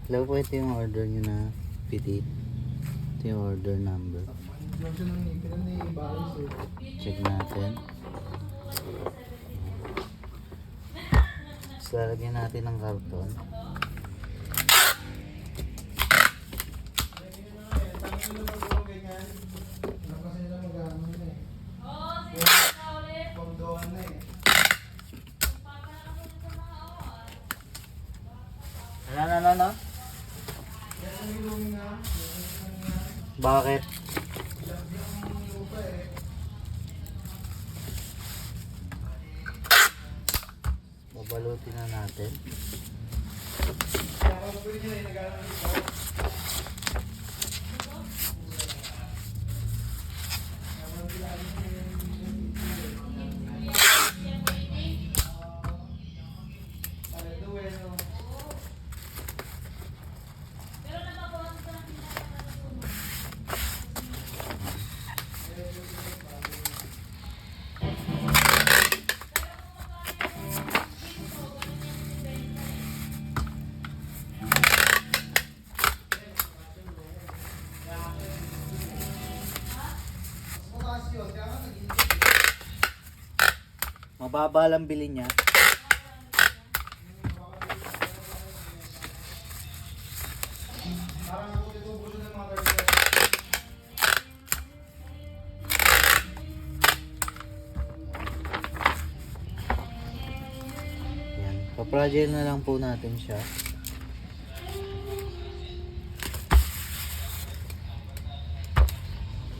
Hello po, ito yung order nyo na PT. Ito yung order number. Check natin. Tapos lalagyan natin ng karton. Ano? Bakit? Babalutin na natin. Mababa lang bilhin niya. Yan. Pa-fragile na lang po natin siya.